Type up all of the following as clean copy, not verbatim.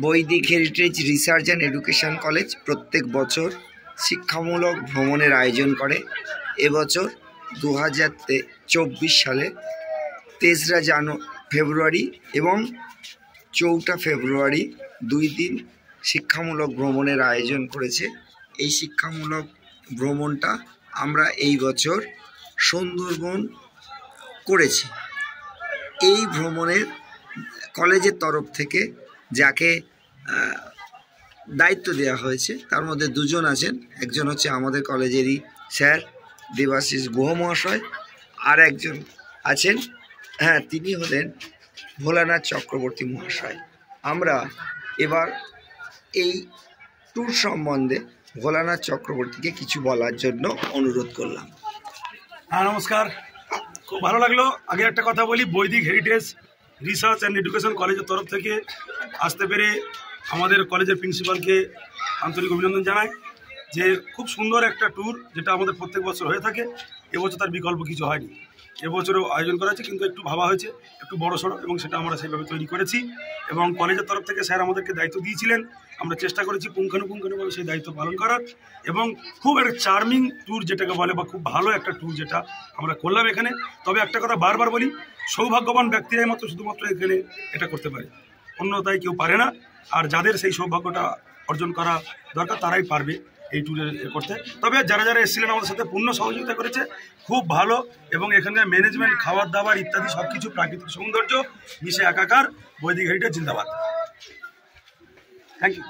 বৈদিক Heritage Research and Education College প্রত্যেক বছর শিক্ষামূলক ভ্রমণের আয়োজন করে। এবছর 2024 সালে 3রা ফেব্রুয়ারি এবং 4টা ফেব্রুয়ারি 2 দিন শিক্ষামূলক ভ্রমণের আয়োজন করেছে। এই শিক্ষামূলক ভ্রমণটা আমরা এই বছর সুন্দরবন করেছি। এই ভ্রমণের কলেজের তরফ থেকে যাকে দায়িত্ব দেওয়া হয়েছে তার মধ্যে দুজন আছেন। একজন হচ্ছে আমাদের কলেজেরই স্যার দেবাশিস গুহ মহাশয়, আর একজন আছেন তিনি হলেন ভোলানাথ চক্রবর্তী মহাশয়। আমরা এবার এই ট্যুর সম্বন্ধে ভোলানাথ চক্রবর্তীকে কিছু বলার জন্য অনুরোধ করলাম। নমস্কার, খুব ভালো লাগলো। আগে একটা কথা বলি, বৈদিক হেরিটেজ রিসার্চ অ্যান্ড এডুকেশন কলেজের তরফ থেকে আসতে পেরে আমাদের কলেজের প্রিন্সিপালকে আন্তরিক অভিনন্দন জানাই যে খুব সুন্দর একটা ট্যুর, যেটা আমাদের প্রত্যেক বছর হয়ে থাকে। এবছর তার বিকল্প কিছু হয়নি, এবছরও আয়োজন করা হয়েছে, কিন্তু একটু ভাবা হয়েছে একটু বড় সড়ো, এবং সেটা আমরা সেইভাবে তৈরি করেছি। এবং কলেজের তরফ থেকে স্যার আমাদেরকে দায়িত্ব দিয়েছিলেন, আমরা চেষ্টা করেছি পুঙ্খানুপুঙ্খানুভাবে সেই দায়িত্ব পালন করার। এবং খুব একটা চার্মিং ট্যুর যেটাকে বলে, বা খুব ভালো একটা ট্যুর যেটা আমরা করলাম এখানে। তবে একটা কথা বারবার বলি, সৌভাগ্যবান ব্যক্তিরাই শুধুমাত্র এখানে এটা করতে পারে, অন্যথায় কেউ পারে না। আর যাদের সেই সৌভাগ্যটা অর্জন করা দরকার তারাই পারবে এই ট্যুরে করতে। তবে যারা যারা এসেছিলেন আমাদের সাথে পূর্ণ সহযোগিতা করেছে, খুব ভালো। এবং এখানকার ম্যানেজমেন্ট, খাবার দাবার ইত্যাদি সব কিছু, প্রাকৃতিক সৌন্দর্য মিশে একাকার। বৈদিক হেরিটেজ জিন্দাবাদ। Thank you.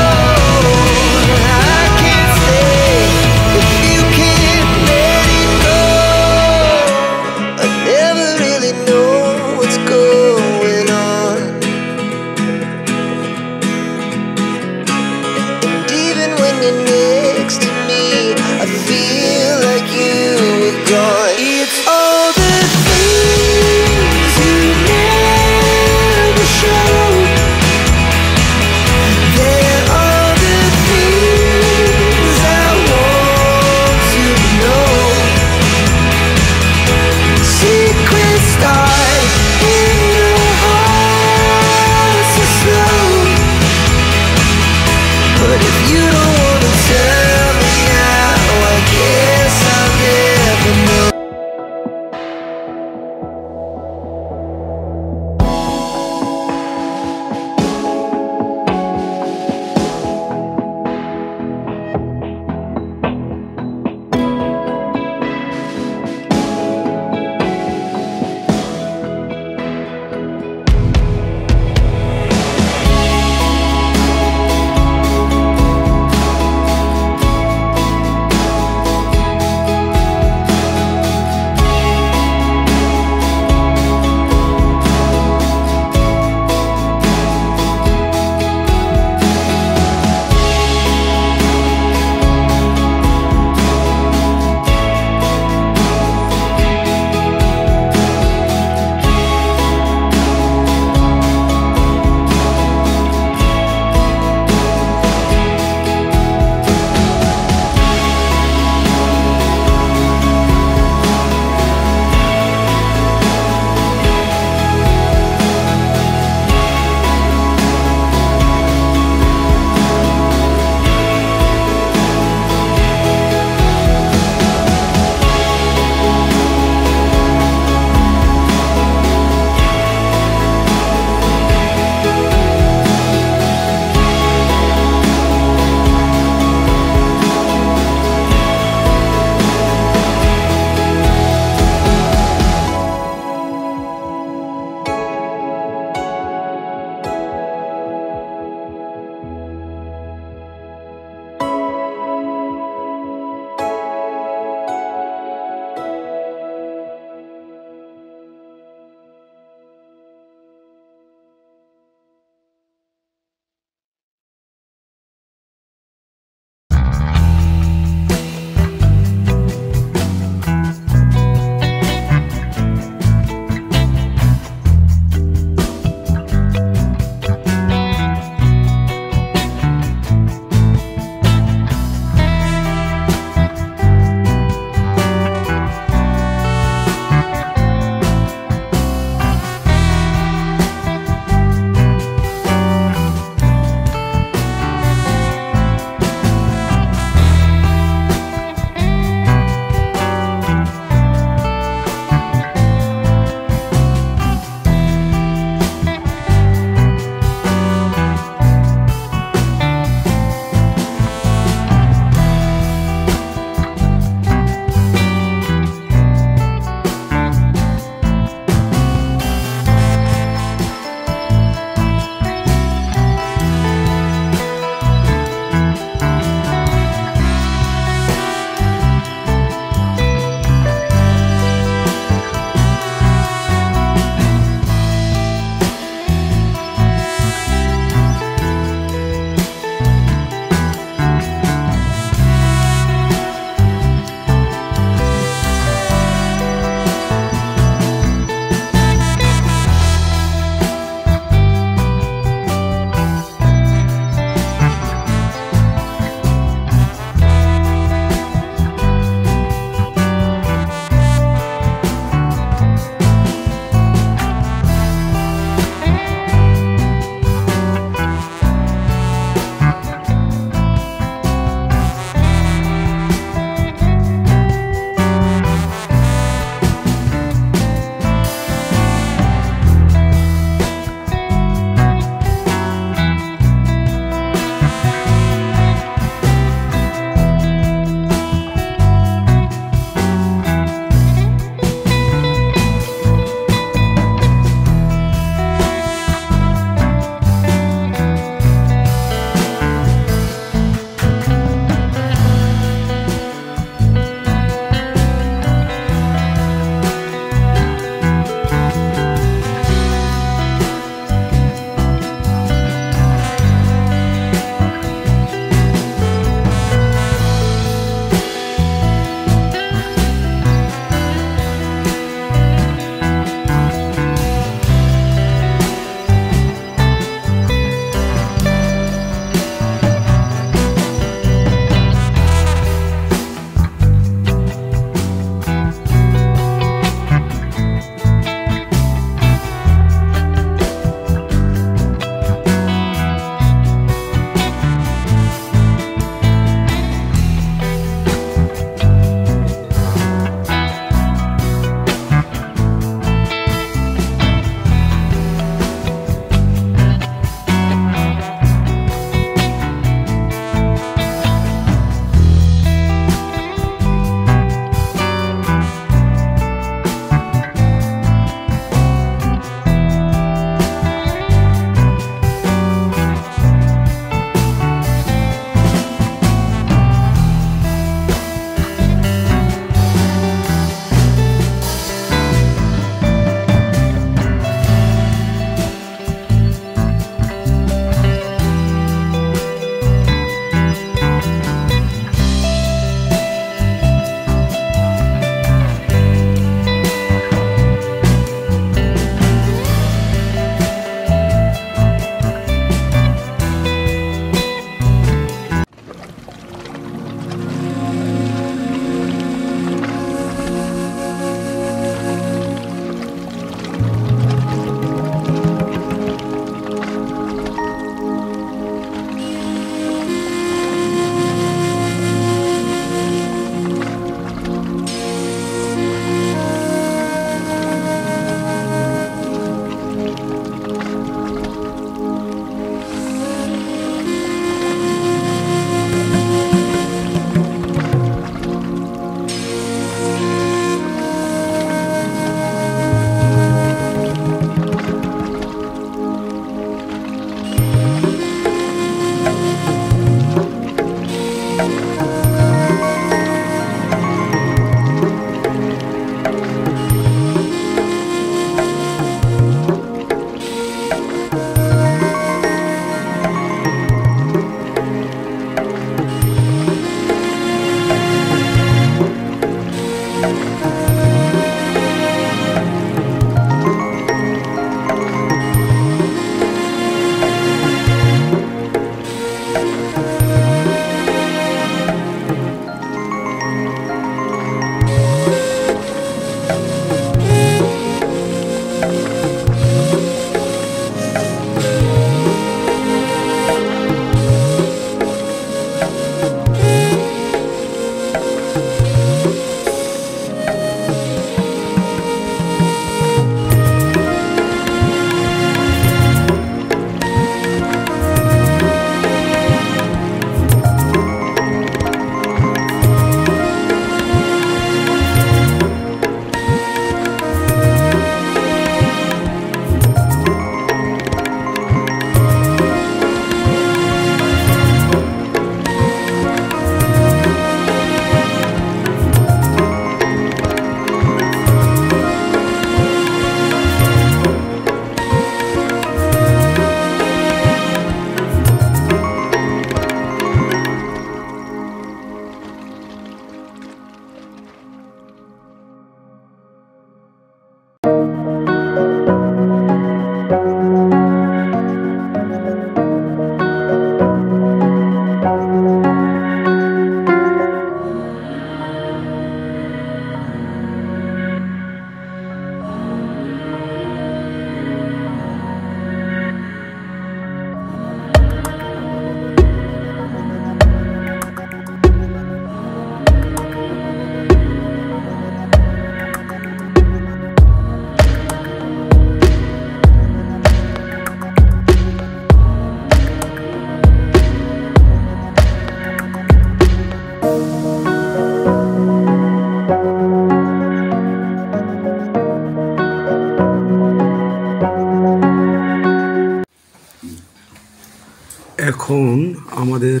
এখন আমাদের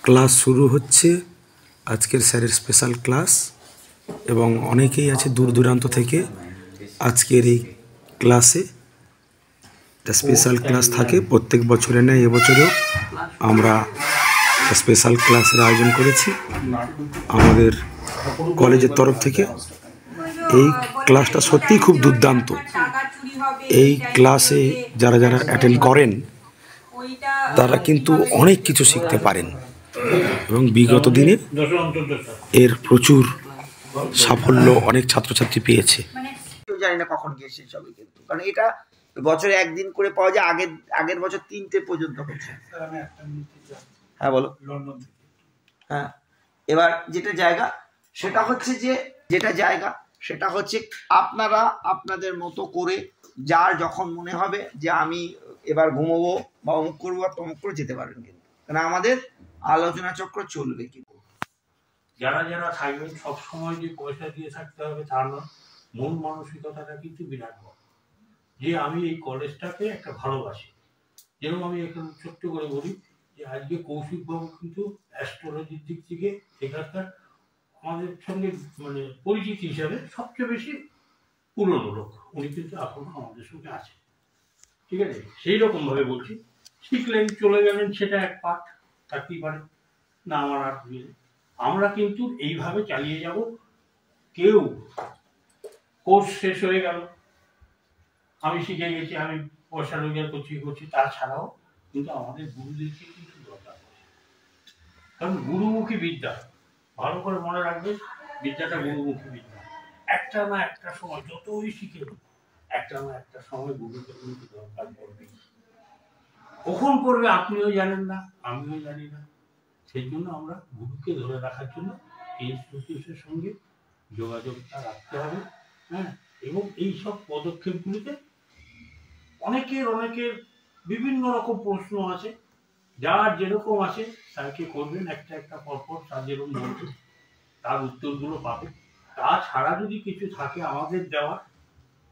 ক্লাস শুরু হচ্ছে, আজকের স্যারের স্পেশাল ক্লাস, এবং অনেকেই আছে দূর দূরান্ত থেকে আজকের এই ক্লাসে। স্পেশাল ক্লাস থাকে প্রত্যেক বছরে, নেয় এবছরেও আমরা স্পেশাল ক্লাসের আয়োজন করেছি আমাদের কলেজের তরফ থেকে। এই ক্লাসটা সত্যিই খুব দুর্দান্ত। এই ক্লাসে যারা যারা অ্যাটেন্ড করেন তারা কিন্তু অনেক কিছু শিখতে পারেন, এবং বিগত দিনে এর প্রচুর সাফল্য অনেক ছাত্রছাত্রী পেয়েছে। জানি না কখন গিয়েছে সবাই, কিন্তু কারণ এটা বছরে একদিন করে পাওয়া যায়। আগের বছর 3টে পর্যন্ত হচ্ছে। হ্যাঁ বলো। হ্যাঁ, এবার সেটা হচ্ছে আপনারা আপনাদের মতো করে যার যখন মনে হবে যে আমি এবার ঘুমোবো বা অমুক করবো বা তমুক করে যেতে পারেন, কিন্তু কারণ আমাদের আলোচনা চক্র চলবে। কিন্তু যারা যারা থাকবেন সবসময় যে পয়সা দিয়ে থাকতে হবে তা নয়, মন মানসিকতাটা কিন্তু বিরাট বড়, যে আমি এই কলেজটাকে একটা ভালোবাসি। যেরকম আমি এখন ছোট্ট করে বলি যে আজকে কৌশিকবাবু কিন্তু অ্যাস্ট্রোলজির দিক থেকে এখানকার আমাদের সঙ্গে মানে পরিচিতি হিসাবে সবচেয়ে বেশি পুরনো লোক। উনি কিন্তু এখনো আমাদের সঙ্গে আছে, ঠিক আছে? সেই রকমভাবে বলছি, শিখলেন চলে গেলেন, সেটা এক পাঠ থাকতেই পারে না, আমার আর আমরা কিন্তু এইভাবে চালিয়ে যাব। কেউ কোর্স শেষ হয়ে গেল, আমি শিখে গেছি, আমি পয়সা রোজগার করছি, তাছাড়াও কিন্তু আমাদের গুরুদেরকে কিন্তু দরকার পড়ে। কারণ গুরুমুখী বিদ্যা, ভালো করে মনে রাখবে, বিদ্যাটা গুরুমুখী বিদ্যা। একটা না একটা সময় যতই শিখে একটা না একটা সময় গুরুকে কিন্তু দরকার পড়বে। কখন করবে আপনিও জানেন না, আমিও জানি না। সেই জন্য আমরা গুরুকে ধরে রাখার জন্য ইনস্টিটিউটের সঙ্গে যোগাযোগটা রাখতে হবে। হ্যাঁ, এবং এইসব পদক্ষেপগুলিতে অনেকের বিভিন্ন রকম প্রশ্ন আছে, যার যেরকম আছে তাকে করবেন, একটা পরপর তার যেরকম বলবে তার উত্তরগুলো পাবে। তাছাড়া যদি কিছু থাকে আমাদের দেওয়ার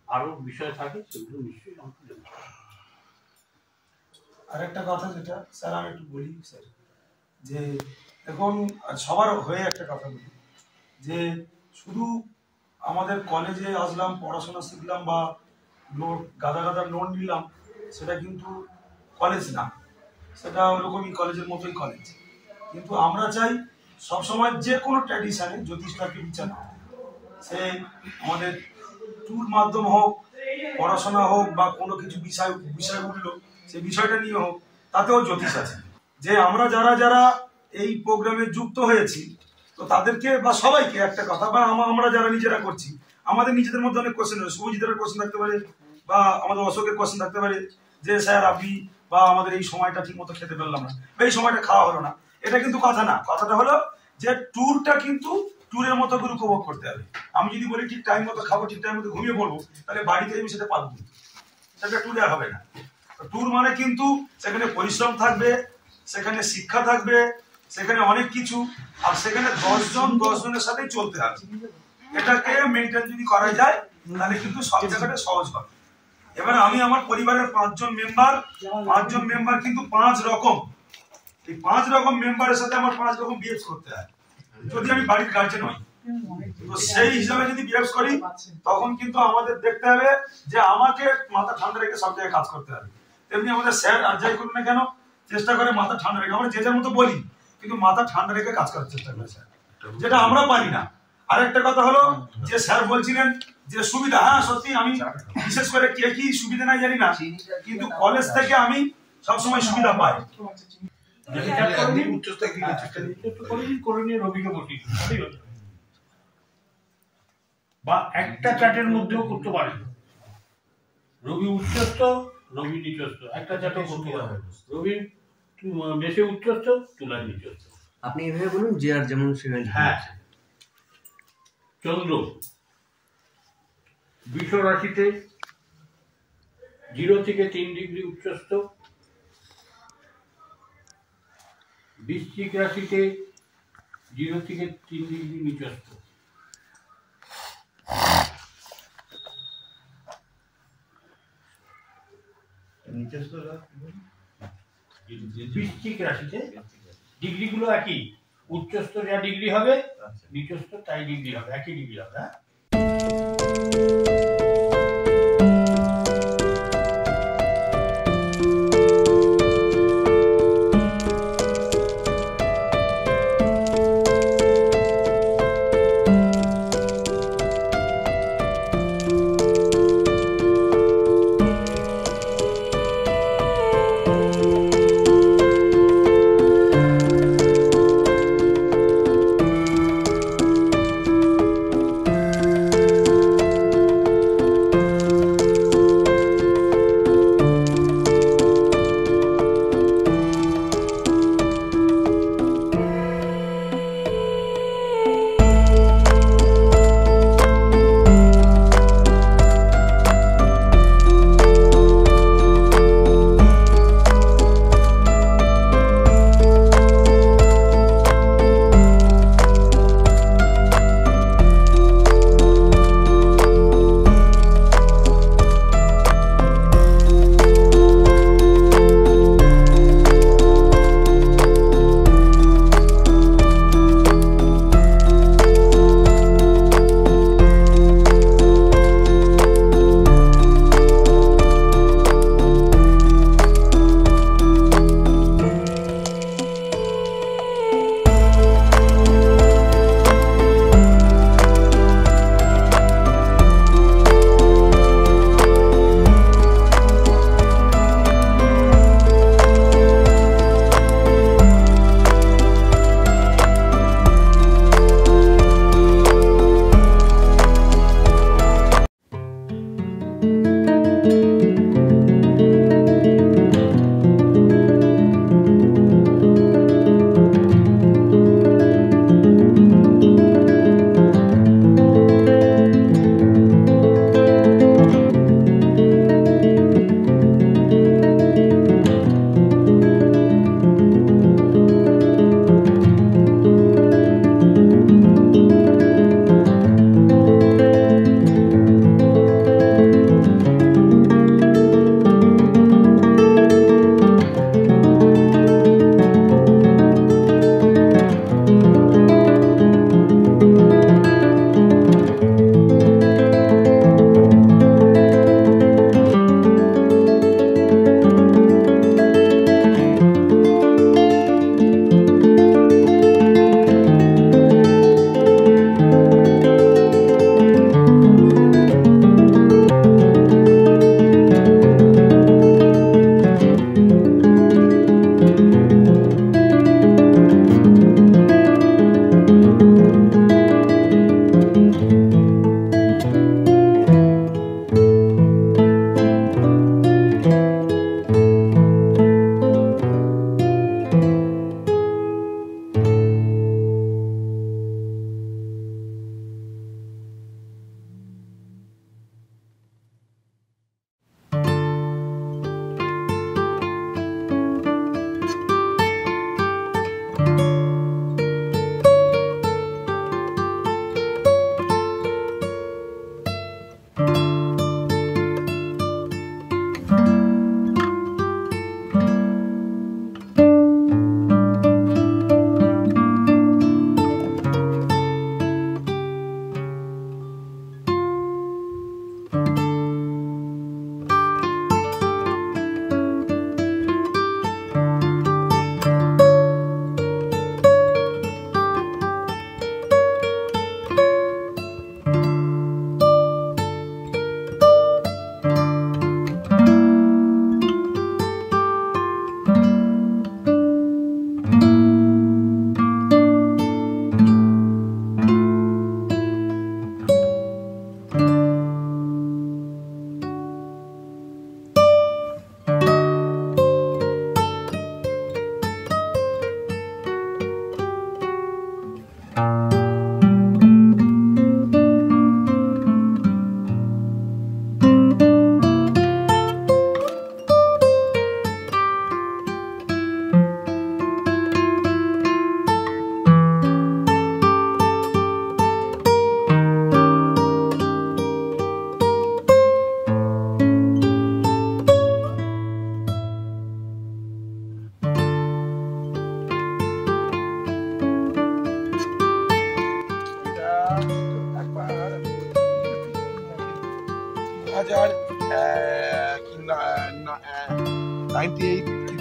আরো বিষয় থাকে, সেগুলো নিশ্চয়ই আমাকে দেবেন। আরেকটা কথা যেটা স্যার আমি একটু বলি স্যার, যে এখন সবার হয়ে একটা কথা বলি, যে শুধু আমাদের কলেজে আসলাম, পড়াশোনা শিখলাম বা গাদা লোন নিলাম, সেটা কিন্তু কলেজ না। সেটা ওরকমই কলেজের মতোই কলেজ, কিন্তু আমরা চাই সবসময় যে কোনো ট্র্যাডিশনে জ্যোতিষটাকে বিচার করতে। সে আমাদের ট্যুর মাধ্যম হোক, পড়াশোনা হোক, বা কোনো কিছু বিষয় উঠলো সেই বিষয়টা নিয়ে হোক, তাতেও জ্যোতিষ আছে। যে আমরা যারা যারা এই প্রোগ্রামে যুক্ত হয়েছি, তো তাদেরকে বা সবাইকে একটা কথা, বা আমরা যারা নিজেরা করছি, আমাদের নিজেদের মধ্যে অনেক কোশ্চেন হবে। শুভজিতের কোশ্চেন থাকতে পারে, বা আমাদের অশোকের কোশ্চেন থাকতে পারে, যে স্যার আপনি বা আমাদের এই সময়টা ঠিক মতো খেতে পারলাম না, বা এই সময়টা খাওয়া হলো না। এটা কিন্তু কথা না, কথাটা হলো যে ট্যুরটা কিন্তু ট্যুরের মতো করে উপভোগ করতে হবে। আমি যদি বলি ঠিক টাইম মতো খাবো, ঠিক টাইম মতো ঘুমিয়ে পড়বো, তাহলে বাড়িতে আমি সেটা পাবো, সেটা ট্যুরে হবে না। ট্যুর মানে কিন্তু সেখানে পরিশ্রম থাকবে, সেখানে শিক্ষা থাকবে, সেখানে অনেক কিছু, আর সেখানে 10 জনের সাথেই চলতে হবে। এটাকে মেনটেন যদি করা যায় তাহলে কিন্তু সব জায়গাটা সহজ হবে। এবার আমি আমার পরিবারের 5 জন মেম্বার কিন্তু 5 রকম। এই 5 রকম মেম্বারের সাথে আমার 5 রকম বিহেভ করতে হয়, যদি আমি বাড়ির গার্জেন হই। তো সেই হিসাবে যদি বিহেভ করি, তখন কিন্তু আমাদের দেখতে হবে যে আমাকে মাথা ঠান্ডা রেখে সব জায়গায় কাজ করতে হবে। তেমনি আমাদের স্যার আর যাই করুন না কেন, চেষ্টা করে মাথা ঠান্ডা রেখে, আমরা যে যার মতো বলি কিন্তু মাথা ঠান্ডা রেখে কাজ করার চেষ্টা করে স্যার, যেটা আমরা পারি না। আরেকটা কথা হলো যে স্যার বলছিলেন যে সুবিধা, হ্যাঁ সত্যি আমি বিশেষ করে কে কি সুবিধা নাই জানি না, কিন্তু কলেজ থেকে আমি সবসময় সুবিধা পাই। বা একটা চার্টের মধ্যেও করতে পারেন, রবি উচ্চস্থ রবি নিচস্থ, একটা চার্টও করতে পারেন। রবি মেষে উচ্চস্থ, তুলায় নিচস্থ, আপনি এভাবে বলুন যে আর যেমন সেখানে। হ্যাঁ, চন্দ্র বৃষ রাশিতে 0 থেকে 3 ডিগ্রি উচ্চস্থ, বৃশ্চিক রাশিতে 0 থেকে 3 ডিগ্রি নিচস্থ, বৃশ্চিক রাশিতে ডিগ্রিগুলো একই, উচ্চস্থ যা ডিগ্রি হবে নিচস্থ তাই ডিগ্রি হবে, একই ডিগ্রি হবে। হ্যাঁ,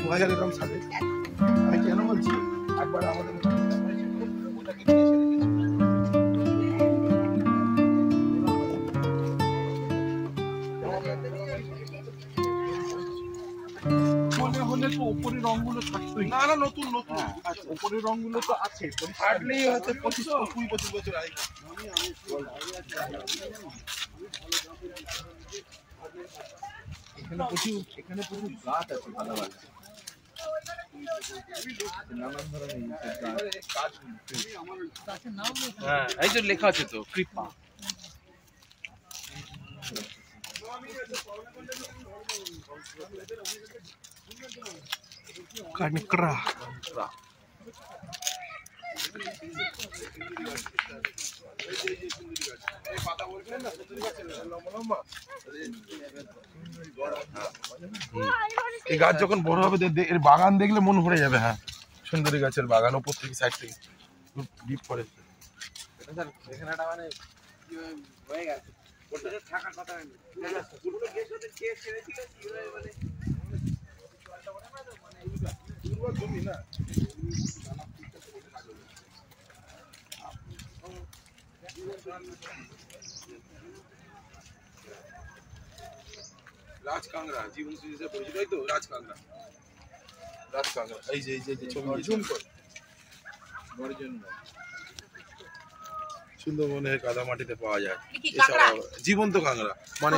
2000 এরকম সালে আমি কেন বলছি একবার আমাদের মনে হলে তো উপরের রঙগুলো থাকতোই না। না নতুন নতুন উপরের রঙগুলো তো আছে, হার্ডলি হয়তো 25 বছর আগে। এখানে প্রচুর গাছ আছে ভালো ভালো, নানান ধরনের গাছ। হ্যাঁ এই যে লেখা আছে তো কৃপা। কানকরা এই গাছ যখন বড় হবে এর বাগান দেখলে মন ভরে যাবে। হ্যাঁ সুন্দরী গাছের বাগান ওপর থেকে সাইড থেকে ডিপ করে রাজকাংড়া জীবন সুবিধা পরিচিত তো রাজকাংড়া। রাজকাংড়া এই যে ছবি জুম করে সুন্দরবনের কাদা মাটিতে পাওয়া যায় জীবন্ত কাংড়া, মানে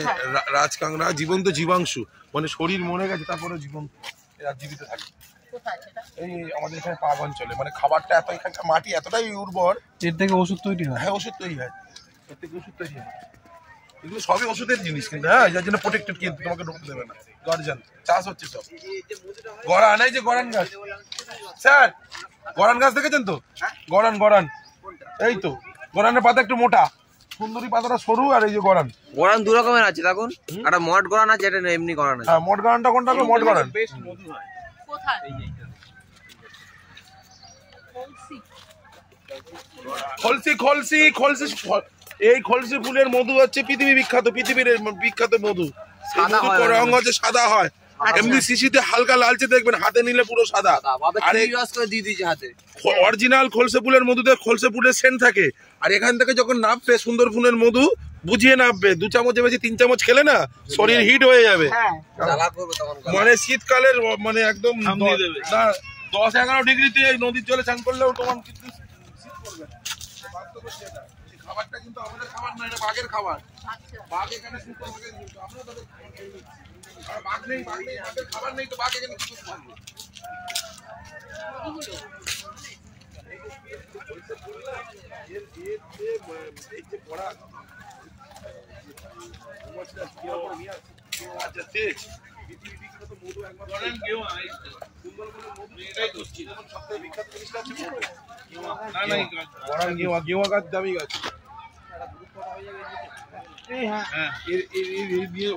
রাজকাংড়া জীবন্ত জীবাংশু, মানে শরীর মরে গেছে তারপরে জীবন্ত এরা জীবিত থাকে। এই আমাদের এখানে পাক অঞ্চলে মানে খাবারটা এত, এখানকার মাটি এতটাই উর্বর, এর থেকে ওষুধ তৈরি হয়। হ্যাঁ ওষুধ তৈরি হয়, এর থেকে ওষুধ তৈরি হয়। এগুলো সবই ওষুধের জিনিস কিন্তু, হ্যাঁ যার জন্য প্রোটেক্টেড, কিন্তু তোমাকে ঢুকতে দেবে না। গর্জন চাষ হচ্ছে সব গড়ান, এই যে গড়ান গাছ। স্যার গড়ান গাছ দেখেছেন তো? গড়ান এই তো গড়ানের পাতা একটু মোটা, সুন্দরী পাতাটা সরু, আর এই যে গড়ান। গড়ান দু রকমের আছে দেখুন, একটা মট গড়ান আছে, এটা এমনি গড়ান আছে। হ্যাঁ মট গড়ানটা কোনটা? মট গড়ান কোথায়? খলসি এই খলসি ফুলের মধু হচ্ছে পৃথিবীর বিখ্যাত মধু। রং হচ্ছে সাদা হয়, এমনি শিশিতে হালকা লালচে দেখবেন, হাতে নিলে পুরো সাদা। আর অরিজিনাল খলসে ফুলের মধুতে খলসে ফুলের সেন্ট থাকে। আর এখান থেকে যখন নাববে সুন্দর ফুলের মধু বুঝিয়ে নাববে, 2 চামচ বেশি 3 চামচ খেলে না শরীর হিট হয়ে যাবে। মানে শীতকালের মানে একদম 10-11 ডিগ্রিতে নদীর জলে চান করলেও তোমার কিন্তু শীত করবে না। খাবারটা কিন্তু আমাদের খাবার না, এটা বাঘের খাবার। বাঘ এখানে শুকনো থাকে, কিন্তু আমরা তাদের বাঘ নেই, বাঘের খাবার নেই, তো বাঘ এখানে কি করতে পারবে? আচ্ছা তেজ গেওয়া গাছ দামি গাছ,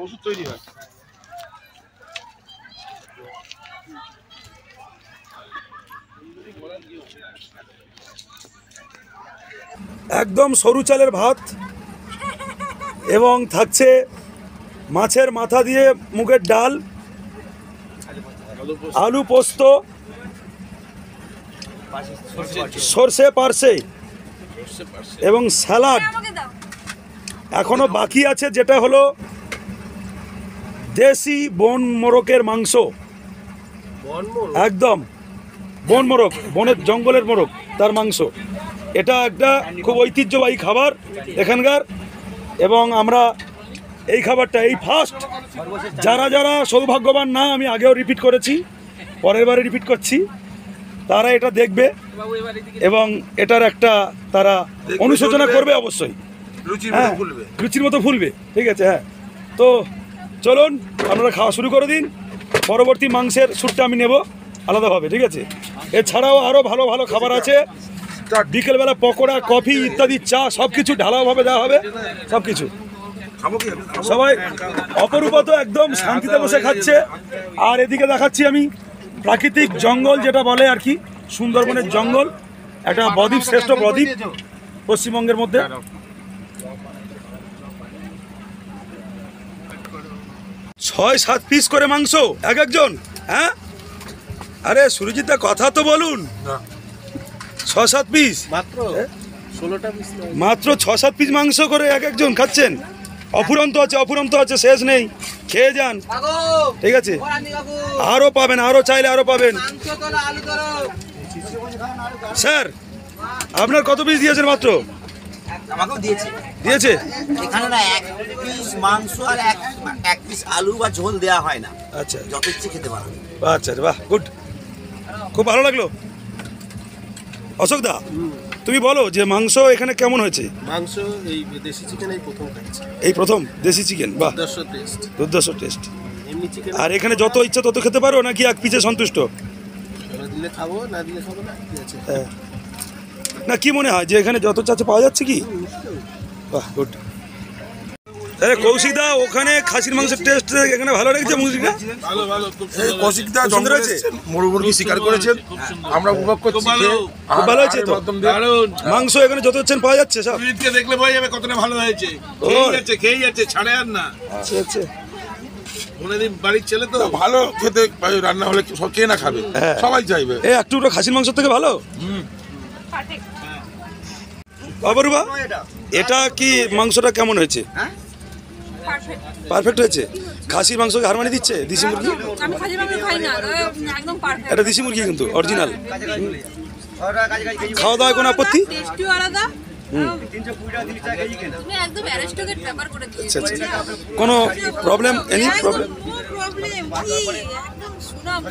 ওষুধ তৈরি হয়। একদম সরু চালের ভাত এবং থাকছে মাছের মাথা দিয়ে মুগের ডাল, আলু পোস্ত, সর্ষে পার্সে এবং স্যালাড। এখনো বাকি আছে যেটা হলো দেশি বন মোরগের মাংস, একদম বন মোরগ, বনের জঙ্গলের মোরগ, তার মাংস। এটা একটা খুব ঐতিহ্যবাহী খাবার এখানকার, এবং আমরা এই খাবারটা এই ফার্স্ট, যারা যারা সৌভাগ্যবান না, আমি আগেও রিপিট করেছি, পরের বারে রিপিট করছি, তারা এটা দেখবে এবং এটার একটা তারা অনুশোচনা করবে অবশ্যই, হ্যাঁ রুচির মতো ফুলবে। ঠিক আছে, হ্যাঁ তো চলুন আপনারা খাওয়া শুরু করে দিন। পরবর্তী মাংসের স্যুটটা আমি নেব আলাদাভাবে, ঠিক আছে? এছাড়াও আরও ভালো ভালো খাবার আছে, বিকেলবেলা পকোড়া, কফি ইত্যাদি, চা, সব কিছু ঢালাওভাবে দেওয়া হবে, সব কিছু। সবাই অপরূপত একদম শান্তিতে বসে খাচ্ছে। আর এদিকে দেখাচ্ছি আমি প্রাকৃতিক জঙ্গল, যেটা বলে আর কি সুন্দরবনের জঙ্গল, একটা বদ্বীপ, শ্রেষ্ঠ বদ্বীপ, পশ্চিমবঙ্গের মধ্যে? 6-7 পিস করে মাংস এক একজন, হ্যাঁ? আরে সুরজিৎ দা কথা তো বলুন। 6-7 পিস মাত্র 16টা পিস, মাত্র 6-7 পিস মাংস করে এক একজন খাচ্ছেন। অফুরন্ত আছে, অফুরন্ত আছে, শেষ নেই, খেয়ে যান, ঠিক আছে? আরো পাবেন, আরো চাইলে আরো পাবেন। স্যার আপনার কত পিস দিয়েছেন? মাত্র আমাকেও দিয়েছে। দিয়েছে? এখানে না এক পিস মাংস আর এক পিস আলু বা ঝোল দেওয়া হয় না, আচ্ছা যত ইচ্ছে খেতে পারো। আচ্ছা বাহ, গুড, খুব ভালো লাগলো। অশোক দা তুমি বলো যে মাংস এখানে কেমন হয়েছে? মাংস এই দেশি চিকেন এই প্রথম খাচ্ছি, এই প্রথম দেশি চিকেন, বাহ, দুর্ধর্ষ টেস্ট। দুর্ধর্ষ টেস্ট। এমনি চিকেন আর এখানে যত ইচ্ছা তত খেতে পারো নাকি এক পিসে সন্তুষ্ট? দিলে খাবো, না দিলে খাবো না, কি আছে। হ্যাঁ, না কি মনে হয় যে এখানে যত চাচ্ছে পাওয়া যাচ্ছে কি? বাহ, গুড। আরে কৌশিক দা ওখানে খাসির মাংসের টেস্ট এখানে ভালো লেগেছে? মুরগিটা ভালো ভালো, খুব এই কৌশিকদা সুন্দর জঙ্গলে হয়েছে? এসেছেন, মুরগি শিকার করেছেন, আমরা উপভোগ করছি। খুব ভালো হয়েছে তো? মাংস এখানে যত হচ্ছেন পাওয়া যাচ্ছে সব? সুজিতকে দেখলে বোঝা যাবে কতটা ভালো হয়েছে। খেয়ে যাচ্ছে, ছাড়ে আর না। আচ্ছা আচ্ছা, কোনদিন বাড়ির ছেলে তো ভালো খেতে, রান্না হলে সব কে না খাবে, হ্যাঁ। সবাই চাইবে। এই একটু খাসির মাংস থেকে ভালো। বাবরুবা এটা কি মাংসটা কেমন হয়েছে? পারফেক্ট হয়েছে? খাসির মাংসকে হার মানিয়ে দিচ্ছে দেশি মুরগি? আমি খাসির মাংস খাই না, একদম পারফেক্ট। এটা দেশি মুরগি কিন্তু অরিজিনাল। খাওয়া দাওয়ায় কোনো আপত্তি? টেস্টিও আলাদা। তুমি একদম অ্যারিস্টোক্রেট ব্যাপার করে দিয়েছো। আচ্ছা আচ্ছা, কোনো problem? Any problem? No problem, একদম সুনাম।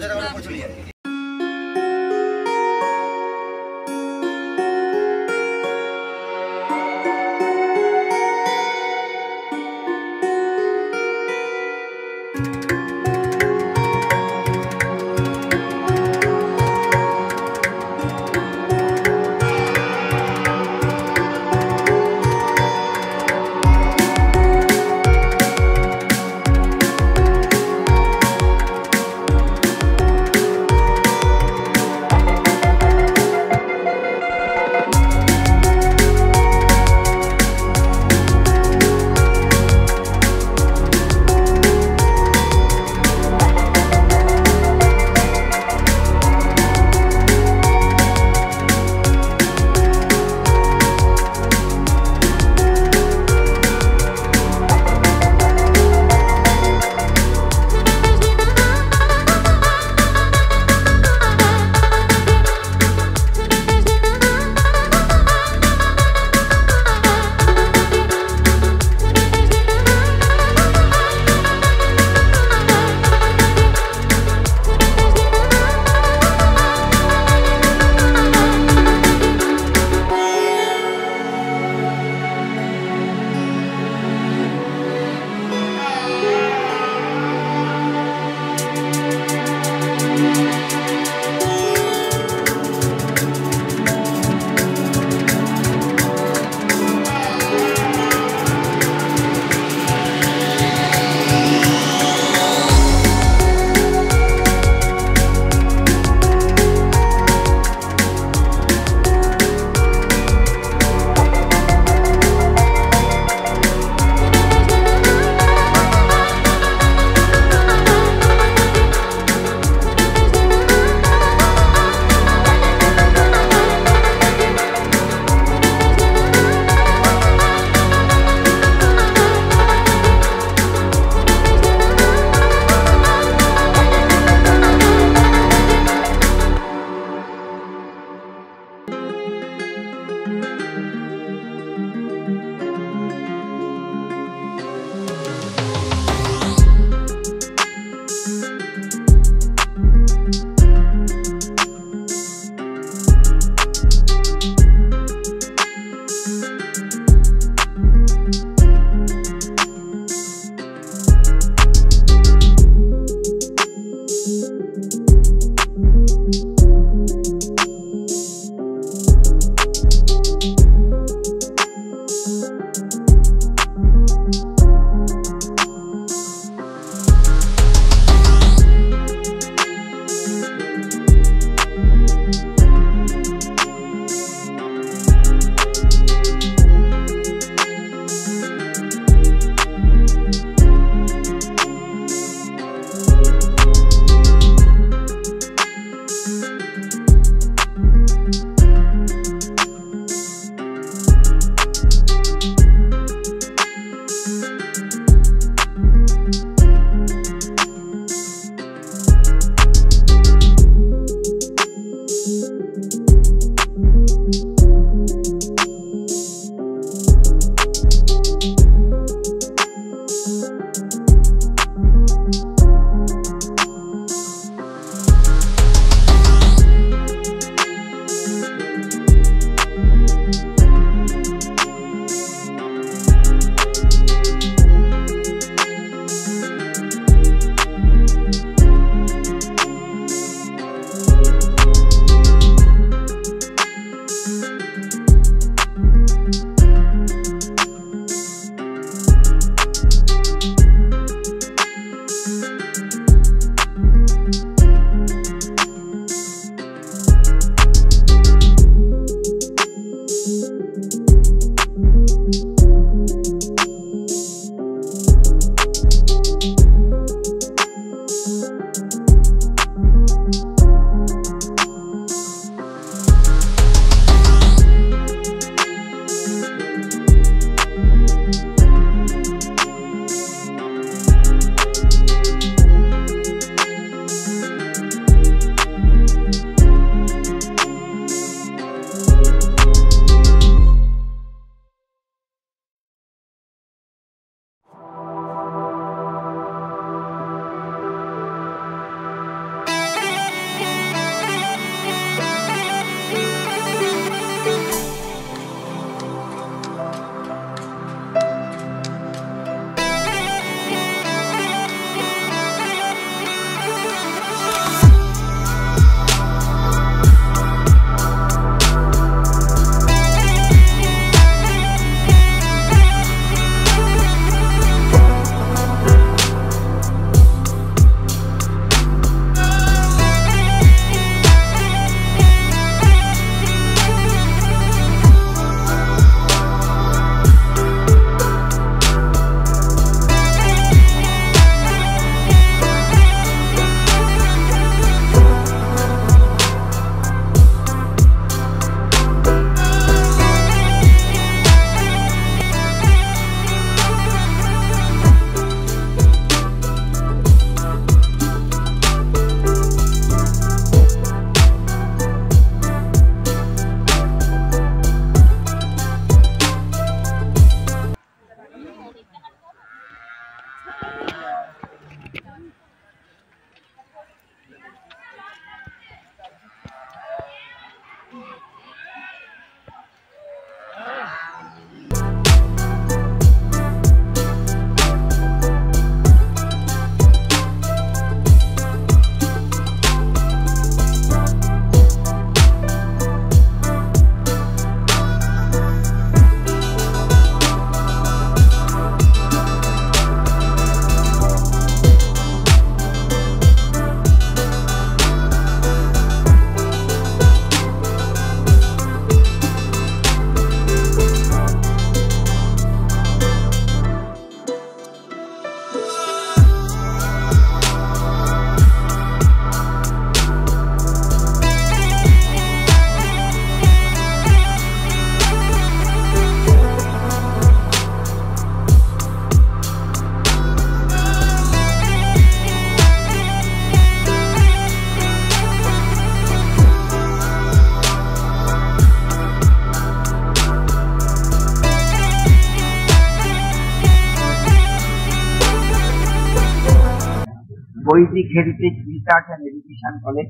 Vaidik Heritage Research and Education College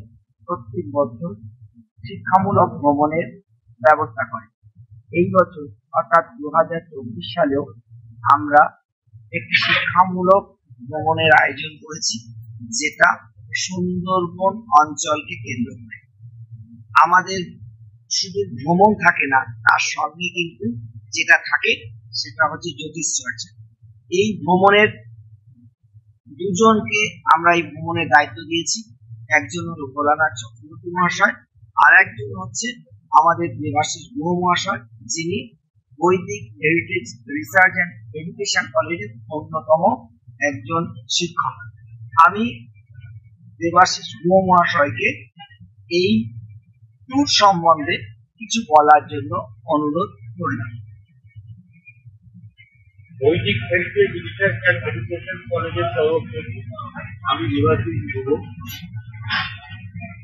প্রত্যেক বছর শিক্ষামূলক ভ্রমণের ব্যবস্থা করে। এই বছর অর্থাৎ 2024 সালেও আমরা একটি শিক্ষামূলক ভ্রমণের আয়োজন করেছি, যেটা সুন্দরবন অঞ্চলকে কেন্দ্র করে। আমাদের শুধু ভ্রমণ থাকে না, তার সঙ্গে কিন্তু যেটা থাকে সেটা হচ্ছে জ্যোতিষ চর্চা। এই ভ্রমণের দুজনকে আমরা এই ভ্রমণের দায়িত্ব দিয়েছি। একজন হলো ভোলানাথ চক্রবর্তী মহাশয়, আর একজন হচ্ছে আমাদের দেবাশিস গুহ মহাশয়, যিনি বৈদিক হেরিটেজ রিসার্চ অ্যান্ড এডুকেশন কলেজের অন্যতম একজন শিক্ষক। আমি দেবাশিস গুহ মহাশয়কে এই ট্যুর সম্বন্ধে কিছু বলার জন্য অনুরোধ করলাম। বৈদিক হেরিটেজ রিসার্চ অ্যান্ড এডুকেশন কলেজের তরফ থেকে আমি দেবাশিস গুহ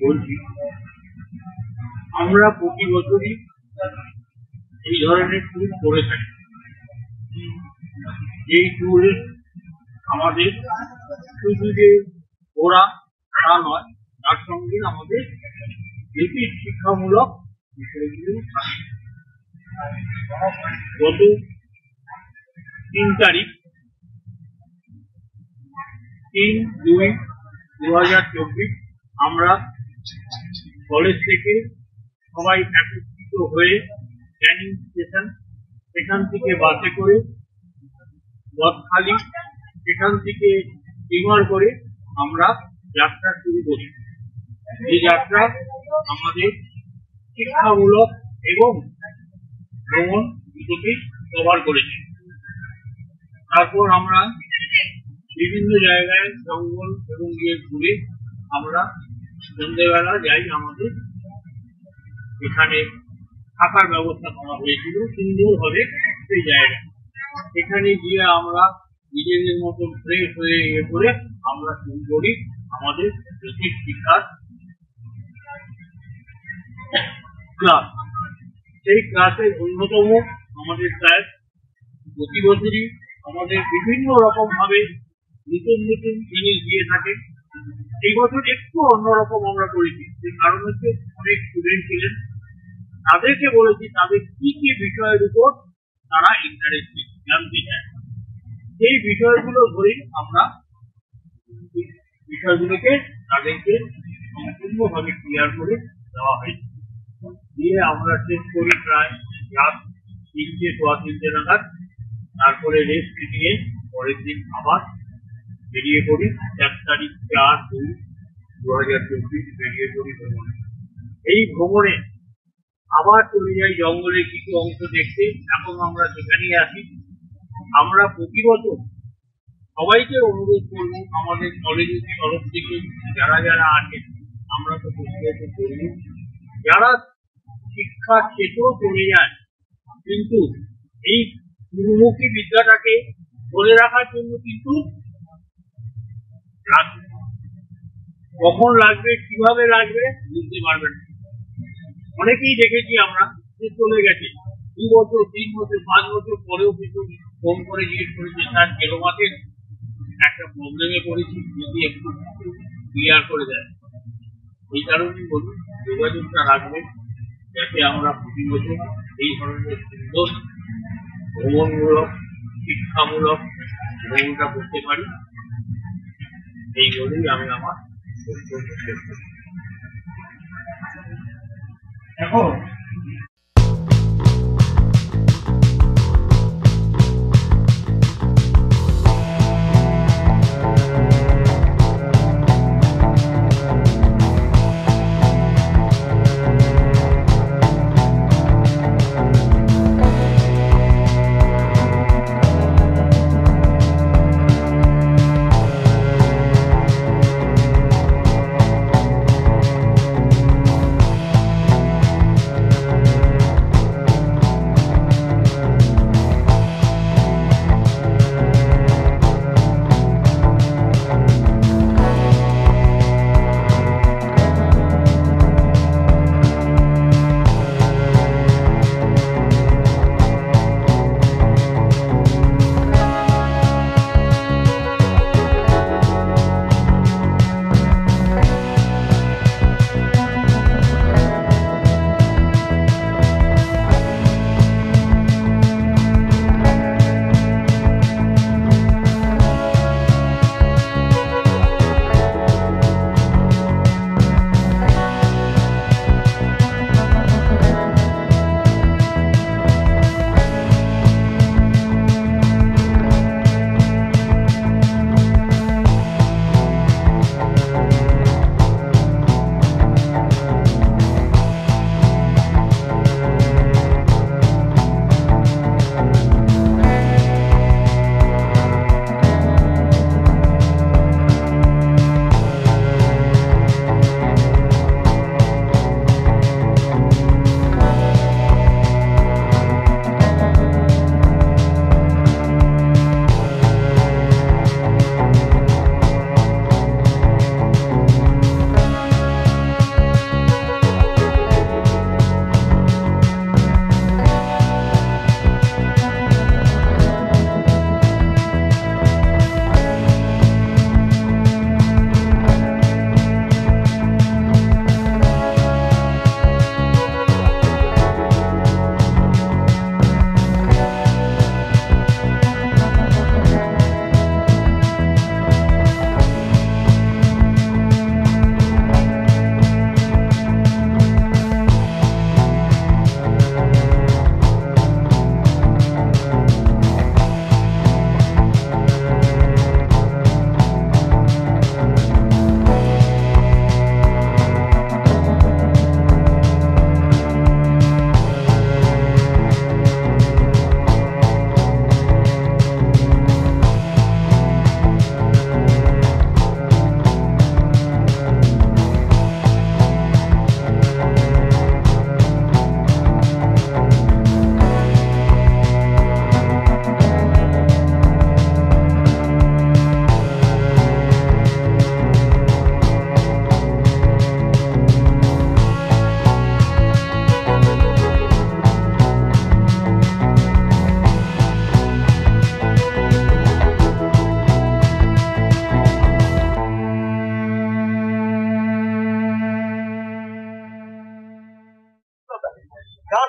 বলছি। আমরা প্রতি বছরই এই ধরনের ট্যুর করে থাকি। এই ট্যুরে আমাদের শুধু যে ঘোরা তা নয়, তার সঙ্গে আমাদের বেশি শিক্ষামূলক বিষয়গুলো থাকে। গত 3 তারিখ 3/2/2024 আমরা কলেজ থেকে সবাই একত্রিত হয়ে ক্যানিং স্টেশন, সেখান থেকে বাসে করে বদখালি, সেখান থেকে স্টিমার করে আমরা যাত্রা শুরু করি। এই যাত্রা আমাদের শিক্ষামূলক এবং ভ্রমণ দুটোকেই কভার করেছে। তারপর আমরা বিভিন্ন জায়গায় জঙ্গল এবং গিয়ে ঘুরে আমরা সন্ধ্যেবেলা যাই। আমাদের এখানে থাকার ব্যবস্থা করা হয়েছিল সুন্দরভাবে সেই জায়গায়। সেখানে গিয়ে আমরা নিজেদের মতন ফ্রেশ হয়ে ইয়ে করে আমরা শুরু করি আমাদের জ্যোতিষ শিক্ষার ক্লাস। সেই ক্লাসের অন্যতম আমাদের স্যার প্রতি বছরই আমাদের বিভিন্ন রকম ভাবে নতুন নতুন জিনিস দিয়ে থাকে। এই বছর একটু অন্যরকম আমরা করেছি, সেই কারণ হচ্ছে অনেক স্টুডেন্ট ছিলেন, তাদেরকে বলেছি তাদের কি কি বিষয়ের উপর তারা ইন্টারেস্টেড জানতে চায়। সেই বিষয়গুলো ধরেই আমরা বিষয়গুলোকে তাদেরকে সম্পূর্ণভাবে ক্লিয়ার করে দেওয়া হয়েছে। দিয়ে আমরা শেষ করি প্রায় রাত 3-3:15 নাগাদ। তারপরে রেস্ট নিয়ে পরের দিন আবার বেরিয়ে পড়ি 4 তারিখ 4/2/2024 বেরিয়ে পড়ি ভ্রমণে। এই ভ্রমণে আবার চলে যাই জঙ্গলে কিছু অংশ দেখতে। এখন আমরা সেখানেই আছি। আমরা প্রতি বছর সবাইকে অনুরোধ করবো, আমাদের কলেজের তরফ থেকে যারা যারা আছেন, আমরা তো প্রতিনিয়ত করবো, যারা শিক্ষা ক্ষেত্রেও চলে যায় কিন্তু এই গুরুমুখী বিদ্যাটাকে ধরে রাখার জন্য কিন্তু কখন লাগবে, কিভাবে লাগবে বুঝতে পারবেন। অনেকেই দেখেছি আমরা যে চলে গেছে 2 বছর, 3 বছর, 5 বছর পরেও কিন্তু ফোন করে জিজ্ঞেস করেছে, স্যার এরকম একটা প্রবলেমে পড়েছি, যদি একটু ক্লিয়ার করে দেয়। এই কারণেই বলুন যোগাযোগটা রাখবেন, যাতে আমরা প্রতি বছর এই ধরনের সুন্দর ভ্রমণমূলক শিক্ষামূলক ভ্রমণটা করতে পারি। এই বলেই আমি আমার বক্তব্য শেষ করি। এখন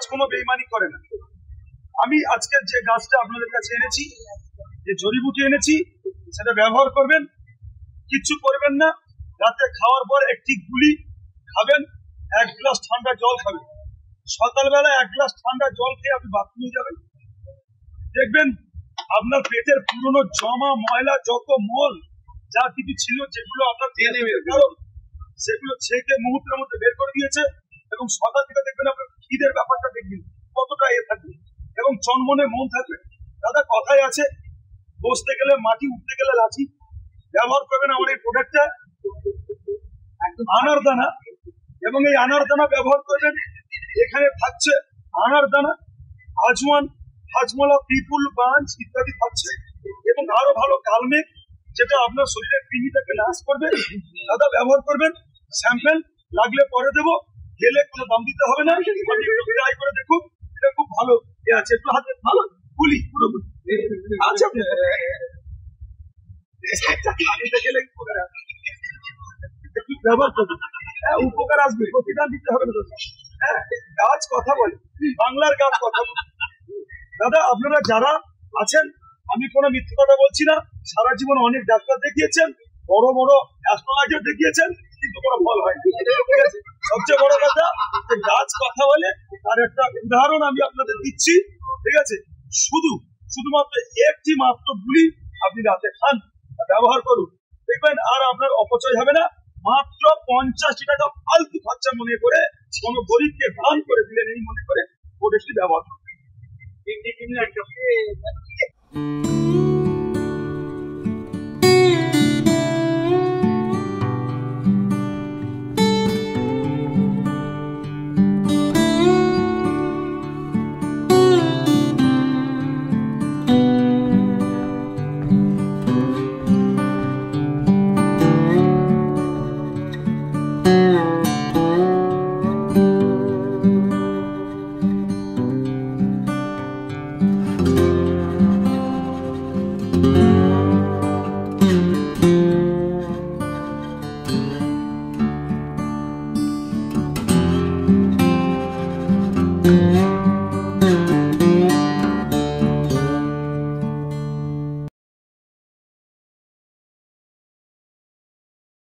গাছ কোনো বেইমানি করে না। আমি আজকে যে গাছটা আপনাদের কাছে এনেছি, যে জড়িবুটি এনেছি, সেটা ব্যবহার করবেন, কিচ্ছু করবেন না। রাতে খাওয়ার পর একটি গুলি খাবেন, 1 গ্লাস ঠান্ডা জল খাবেন। সকালবেলা 1 গ্লাস ঠান্ডা জল খেয়ে আপনি বাথরুমে যাবেন, দেখবেন আপনার পেটের পুরনো জমা ময়লা যত মল যা কিছু ছিল যেগুলো আপনার দিয়ে নেবে, কারণ সেগুলো ছেঁকে মুহূর্তের মধ্যে বের করে দিয়েছে। এবং সকাল থেকে দেখবেন আপনার খিদের ব্যাপারটা দেখবেন কতটা থাকবে এবং চনমনে মন থাকবে। দাদা কথাই আছে, বসতে গেলে মাটি, উঠতে গেলে লাঠি। ব্যবহার করবেন আমার এই প্রোডাক্টটা, আনারদানা, এবং এই আনারদানা ব্যবহার করবেন। এখানে থাকছে আনারদানা, আজওয়ান, হাজমোলা, পিপুল, বাঞ্চ ইত্যাদি থাকছে, এবং আরো ভালো কালমেঘ, যেটা আপনার শরীরের কৃমিটাকে নাশ করবে। দাদা ব্যবহার করবেন, স্যাম্পেল লাগলে পরে দেবো, গেলে কোনো দাম দিতে হবে না। ট্রাই করে দেখুন, এটা খুব ভালো আছে। একটু হাতে ভালো গুলি পুরোপুরি আচ্ছা, ব্যবহার করবেন, উপকার আসবে, প্রতিদান দিতে হবে না। হ্যাঁ, গাছ কথা বলে, বাংলার গাছ কথা বলে। দাদা আপনারা যারা আছেন, আমি কোনো মিথ্যে কথা বলছি না, সারা জীবন অনেক ডাক্তার দেখিয়েছেন, বড় বড় অ্যাস্ট্রোলজার দেখিয়েছেন, কিন্তু কোনো ফল হয়নি। সবচেয়ে বড় কথা, যে গাছ কথা বলে, তার একটা উদাহরণ আমি আপনাদের দিচ্ছি, ঠিক আছে? শুধুমাত্র একটি মাত্র গুলি আপনি রাতে খান, ব্যবহার করুন, দেখবেন আর আপনার অপচয় হবে না। মাত্র 50 টাকা ফালতু খরচা মনে করে কোনো গরিবকে দান করে দিলেন এই মনে করে প্রোডাক্টটি ব্যবহার করুন।